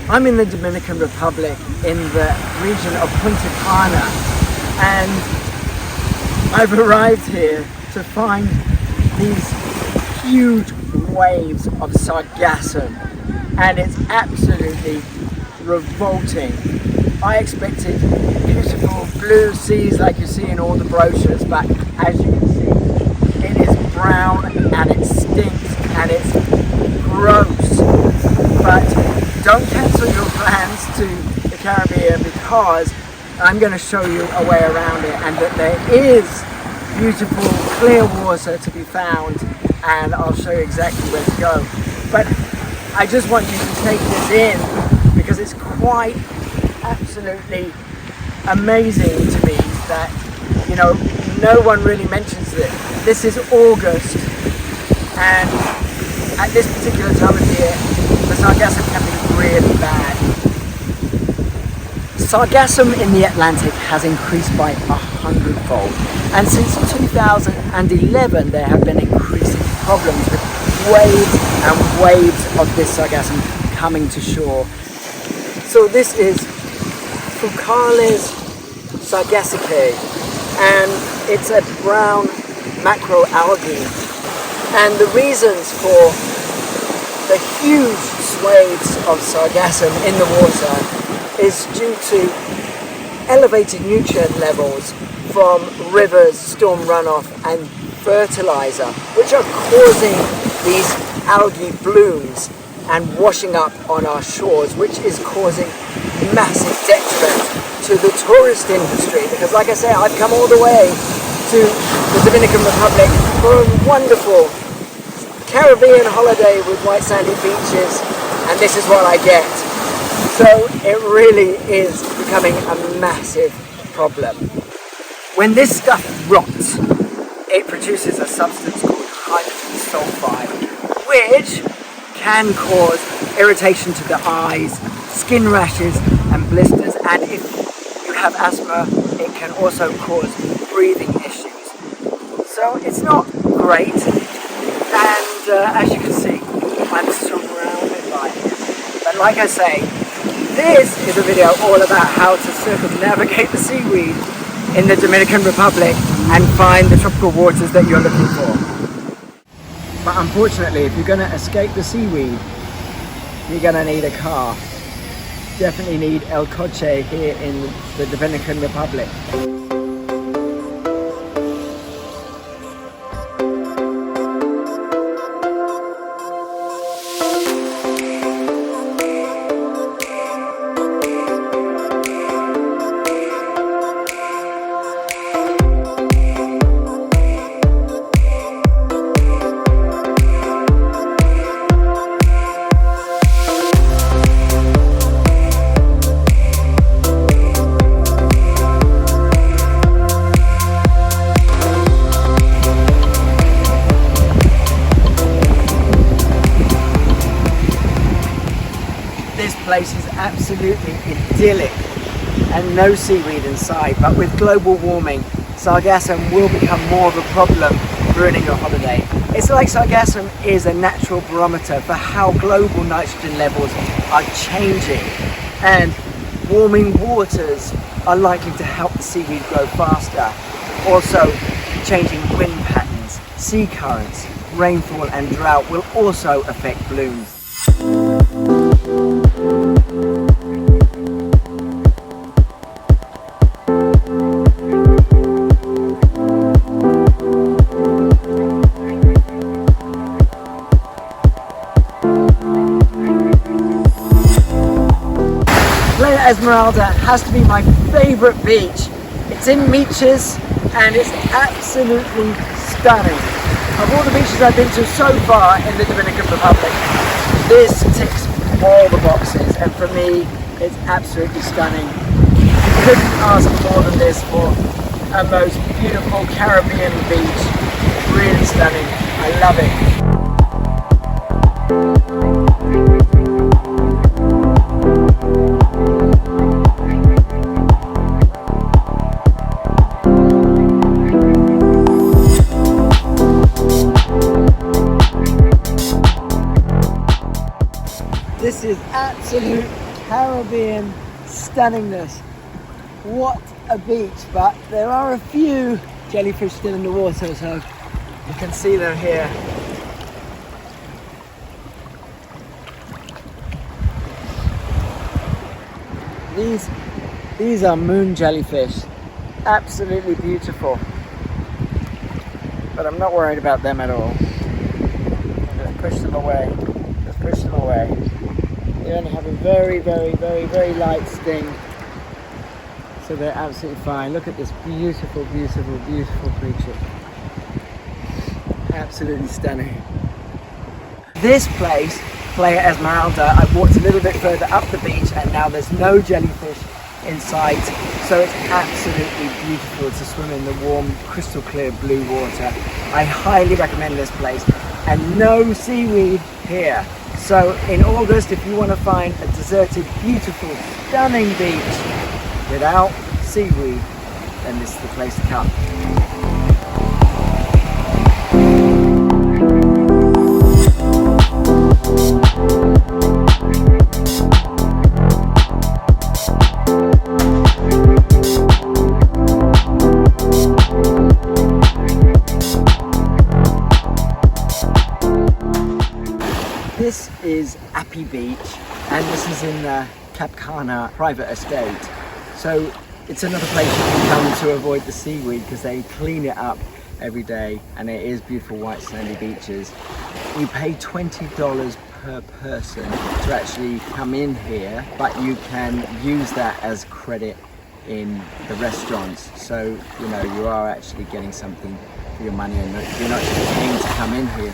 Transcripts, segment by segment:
I'm in the Dominican Republic in the region of Punta Cana, and I've arrived here to find these huge waves of Sargassum, and it's absolutely revolting. I expected beautiful blue seas like you see in all the brochures, but as you can see, it is brown and it stinks and it's gross. But don't cancel your plans to the Caribbean, because I'm going to show you a way around it, and that there is beautiful clear water to be found, and I'll show you exactly where to go. But I just want you to take this in, because it's quite absolutely amazing to me that, you know, no one really mentions it. This is August, and at this particular time of year the Sargassum can be really bad. Sargassum in the Atlantic has increased by 100-fold, and since 2011 there have been increasing problems with waves and waves of this Sargassum coming to shore. So this is Fucales sargassicae, and it's a brown macroalgae, and the reasons for the huge swathes of Sargassum in the water is due to elevated nutrient levels from rivers, storm runoff and fertilizer, which are causing these algae blooms and washing up on our shores, which is causing massive detriment to the tourist industry. Because like I say, I've come all the way to the Dominican Republic for a wonderful Caribbean holiday with white sandy beaches, and this is what I get. So it really is becoming a massive problem. When this stuff rots, it produces a substance called hydrogen sulfide, which can cause irritation to the eyes, skin rashes and blisters, and if you have asthma, it can also cause breathing issues. So it's not great, and as you can see, I'm surrounded by it. But like I say, this is a video all about how to circumnavigate the seaweed in the Dominican Republic and find the tropical waters that you're looking for. But unfortunately, if you're going to escape the seaweed, you're going to need a car. Definitely need El Coche here in the Dominican Republic. This place is absolutely idyllic and no seaweed in sight, but with global warming, Sargassum will become more of a problem, ruining your holiday. It's like Sargassum is a natural barometer for how global nitrogen levels are changing, and warming waters are likely to help the seaweed grow faster. Also, changing wind patterns, sea currents, rainfall and drought will also affect blooms. Playa Esmeralda has to be my favourite beach. It's in Meaches and it's absolutely stunning. Of all the beaches I've been to so far in the Dominican Republic, this ticks all the boxes, and for me it's absolutely stunning. You couldn't ask more than this for a most beautiful Caribbean beach. Really stunning. I love it. This is absolute Caribbean stunningness. What a beach, but there are a few jellyfish still in the water, so you can see them here. These are moon jellyfish, absolutely beautiful, but I'm not worried about them at all. Just push them away, just push them away. They only have a very, very, very, very light sting, so they're absolutely fine. Look at this beautiful, beautiful, beautiful creature. Absolutely stunning. This place, Playa Esmeralda, I've walked a little bit further up the beach and now there's no jellyfish in sight, so it's absolutely beautiful to swim in the warm, crystal clear blue water. I highly recommend this place, and no seaweed here. So in August, if you want to find a deserted, beautiful, stunning beach without seaweed, then this is the place to come. This is Beach, and this is in the Cana private estate. So it's another place you can come to avoid the seaweed because they clean it up every day, and it is beautiful white sandy beaches. You pay $20 per person to actually come in here, but you can use that as credit in the restaurants. So you know you are actually getting something for your money, and you're not just paying to come in here.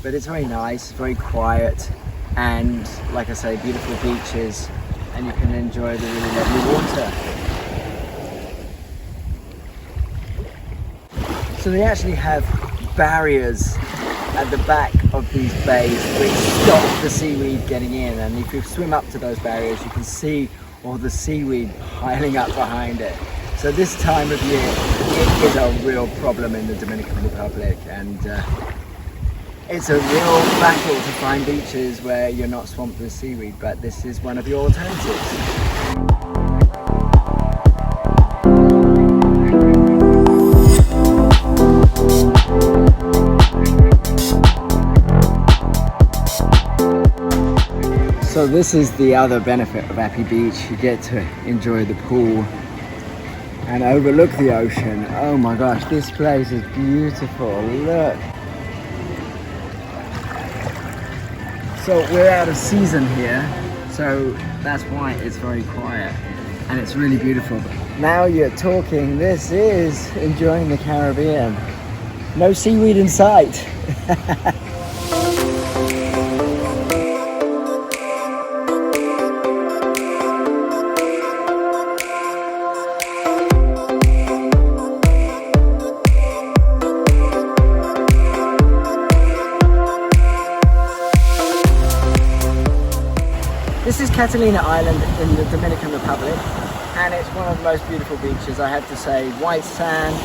But it's very nice, very quiet, and like I say, beautiful beaches, and you can enjoy the really lovely water. So they actually have barriers at the back of these bays which stop the seaweed getting in, and if you swim up to those barriers you can see all the seaweed piling up behind it. So this time of year it is a real problem in the Dominican Republic, and it's a real battle to find beaches where you're not swamped with seaweed, but this is one of your alternatives. So this is the other benefit of Beach. You get to enjoy the pool and overlook the ocean. Oh my gosh, this place is beautiful, look. So we're out of season here, so that's why it's very quiet and it's really beautiful. Now you're talking, this is enjoying the Caribbean. No seaweed in sight. This is Catalina Island in the Dominican Republic, and it's one of the most beautiful beaches, I have to say. White sand,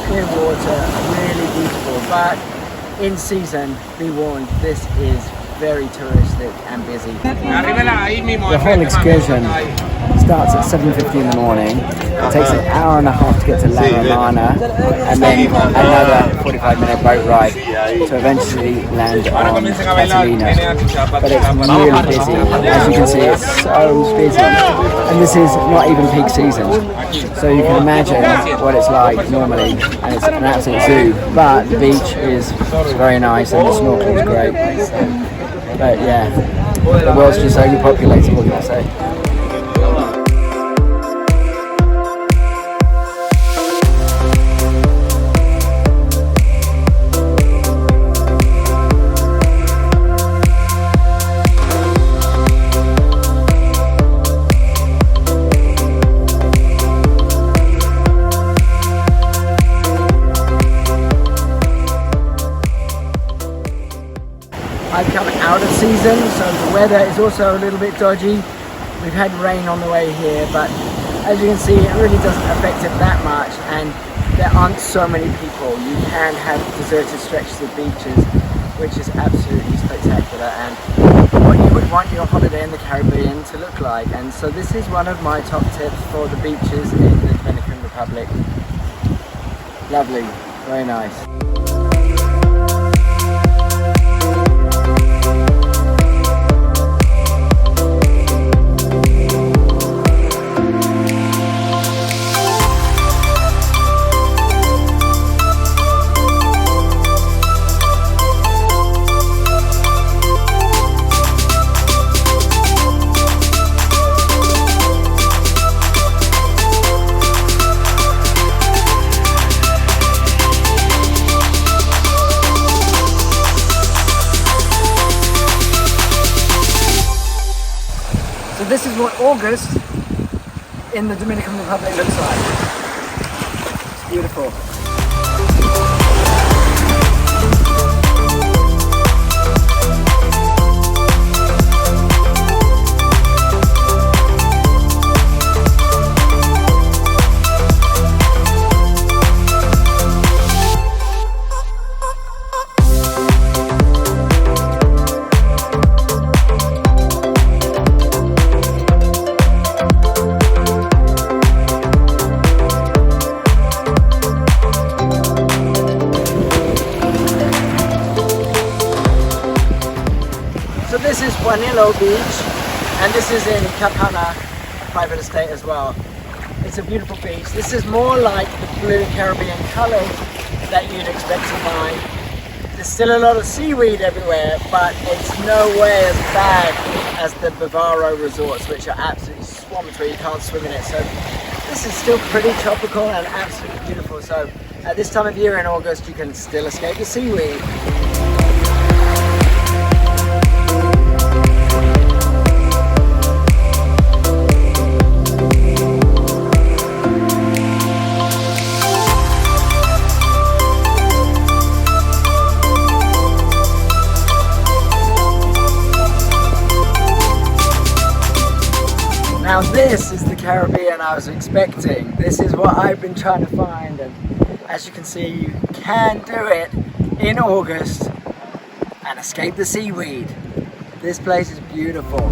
clear water, really beautiful, but in season, be warned, this is very touristic and busy. The whole excursion starts at 7:50 in the morning. It takes an hour and a half to get to La Romana, and then another 45-minute boat ride to eventually land on Catalina. But it's really busy. As you can see, it's so busy. And this is not even peak season. So you can imagine what it's like normally, and it's an absolute zoo. But the beach is very nice and the snorkel is great. But yeah, the world's just overpopulated, what can I say? I've come out of season, so the weather is also a little bit dodgy. We've had rain on the way here, but as you can see, it really doesn't affect it that much, and there aren't so many people. You can have deserted stretches of beaches, which is absolutely spectacular and what you would want your holiday in the Caribbean to look like. And so this is one of my top tips for the beaches in the Dominican Republic. Lovely, very nice. So this is what August in the Dominican Republic looks like. It's beautiful. This is Juanillo Beach, and this is in Cana, private estate as well. It's a beautiful beach. This is more like the blue Caribbean colour that you'd expect to find. There's still a lot of seaweed everywhere, but it's no way as bad as the Bavaro resorts, which are absolutely swamped where you can't swim in it. So this is still pretty tropical and absolutely beautiful. So at this time of year in August, you can still escape the seaweed. Now this is the Caribbean I was expecting. This is what I've been trying to find, and as you can see, you can do it in August and escape the seaweed. This place is beautiful.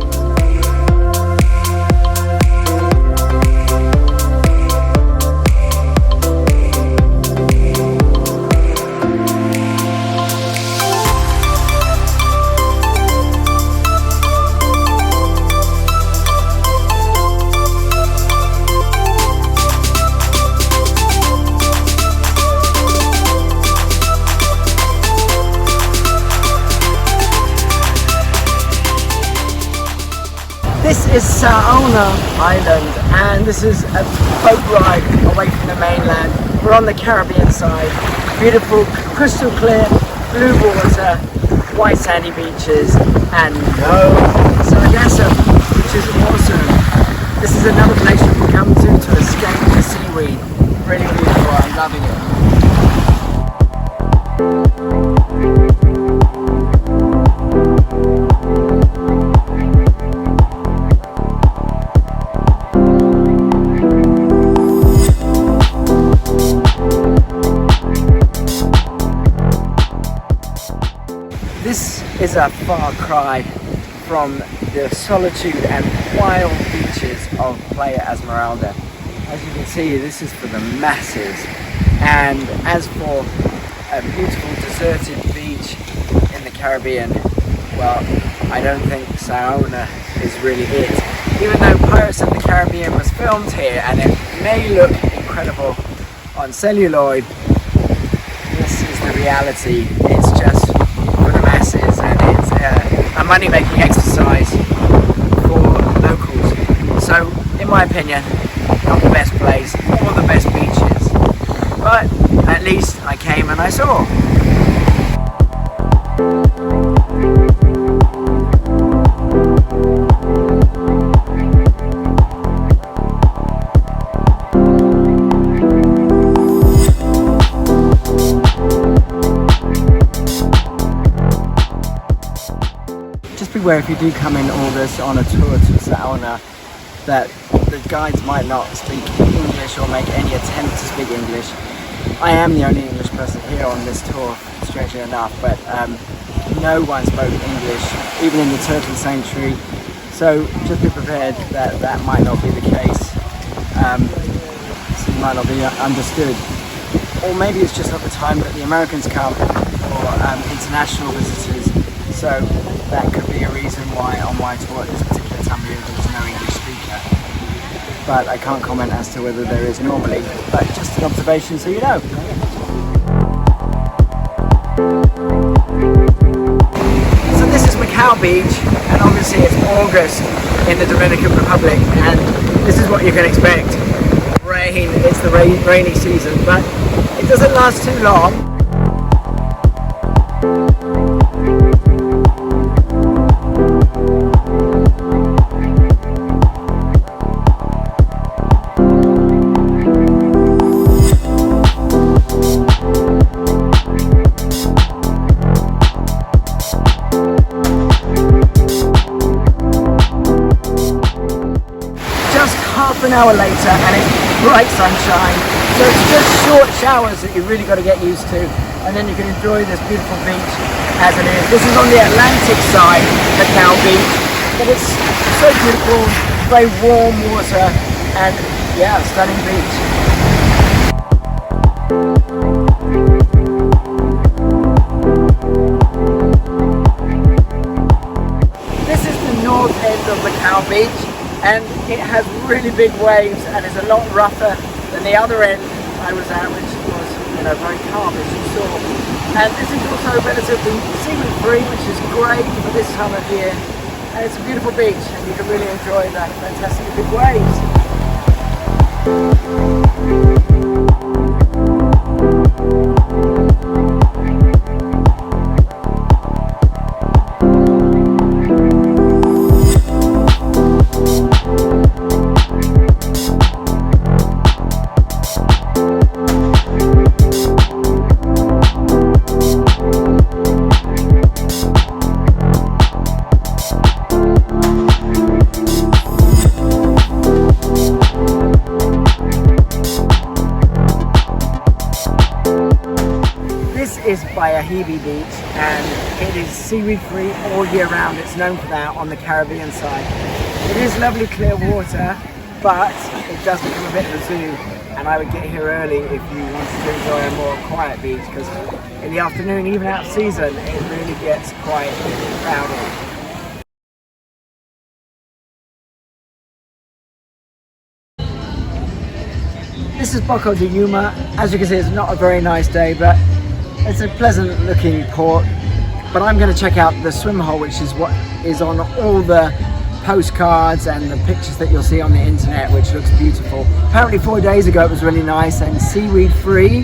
This is Saona Island, and this is a boat ride away from the mainland. We're on the Caribbean side. Beautiful, crystal clear, blue water, white sandy beaches, and no Sargassum, which is awesome. This is another place you can come to escape the seaweed. Really beautiful, I'm loving it. This is a far cry from the solitude and wild beaches of Playa Esmeralda. As you can see, this is for the masses. And as for a beautiful deserted beach in the Caribbean, well, I don't think Saona is really it. Even though Pirates of the Caribbean was filmed here and it may look incredible on celluloid, this is the reality. It's just for the masses, and it's a money-making exercise for locals. So, in my opinion, not the best place or the best beaches, but at least I came and I saw. Just beware if you do come in August on a tour to Saona that the guides might not speak English or make any attempt to speak English. I am the only English person here on this tour, strangely enough, but no one spoke English, even in the turtle sanctuary. So just be prepared that that might not be the case. So you might not be understood. Or maybe it's just not the time that the Americans come, or international visitors. So that could be a reason why on my tour at this particular time of year there was no English speaker. But I can't comment as to whether there is normally, but just an observation so you know. So this is Macao Beach, and obviously it's August in the Dominican Republic, and this is what you can expect. Rain, it's the rainy season, but it doesn't last too long. Half an hour later and it's bright sunshine, so it's just short showers that you've really got to get used to, and then you can enjoy this beautiful beach as it is. This is on the Atlantic side, Macao Beach, but it's so beautiful, very warm water, and yeah, stunning beach. This is the north end of Macao Beach, and it has really big waves and is a lot rougher than the other end I was at, which was, you know, very calm as you saw. And this is also relatively seaweed-free, which is great for this time of year. And it's a beautiful beach, and you can really enjoy the fantastic big waves. Is Bayahibe Beach, and it is seaweed free all year round. It's known for that on the Caribbean side. It is lovely clear water, but it does become a bit of a zoo, and I would get here early if you wanted to enjoy a more quiet beach, because in the afternoon, even out of season, it really gets quite crowded. This is Boca de Yuma. As you can see, it's not a very nice day, but it's a pleasant looking port. But I'm going to check out the swim hole, which is what is on all the postcards and the pictures that you'll see on the internet, which looks beautiful. Apparently 4 days ago it was really nice and seaweed free,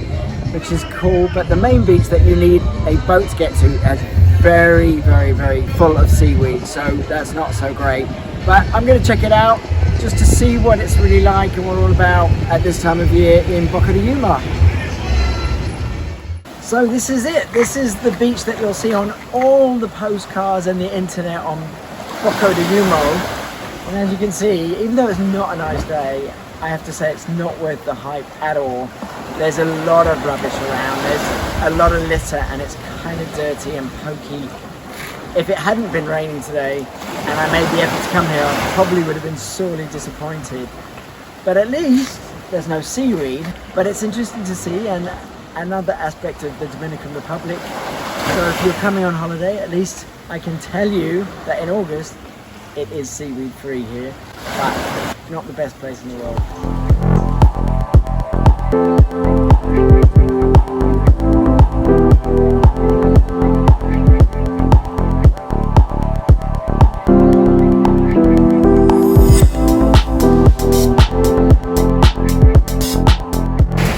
which is cool, but the main beach that you need a boat to get to is very, very, very full of seaweed, so that's not so great. But I'm going to check it out just to see what it's really like and what we're all about at this time of year in Boca de Yuma. So this is it. This is the beach that you'll see on all the postcards and the internet on Boca de Yuma. And as you can see, even though it's not a nice day, I have to say it's not worth the hype at all. There's a lot of rubbish around, there's a lot of litter, and it's kind of dirty and pokey. If it hadn't been raining today and I made the effort to come here, I probably would have been sorely disappointed. But at least there's no seaweed, but it's interesting to see, and another aspect of the Dominican Republic. So if you're coming on holiday, at least I can tell you that in August it is seaweed free here, but not the best place in the world.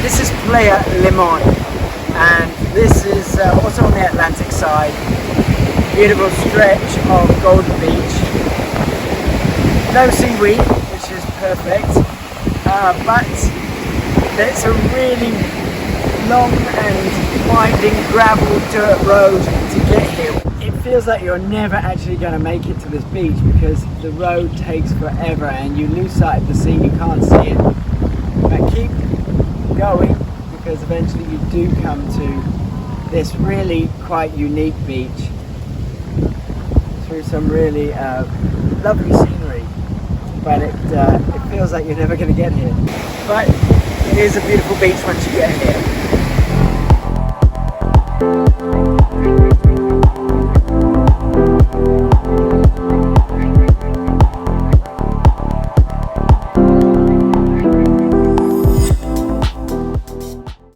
This is Playa Limon, and this is also on the Atlantic side. Beautiful stretch of golden beach. No seaweed, which is perfect, but it's a really long and winding gravel dirt road to get here. It feels like you're never actually going to make it to this beach because the road takes forever and you lose sight of the sea, you can't see it. But keep going, because eventually you do come to this really quite unique beach. through some really lovely scenery, but it feels like you're never going to get here. But it is a beautiful beach once you get here.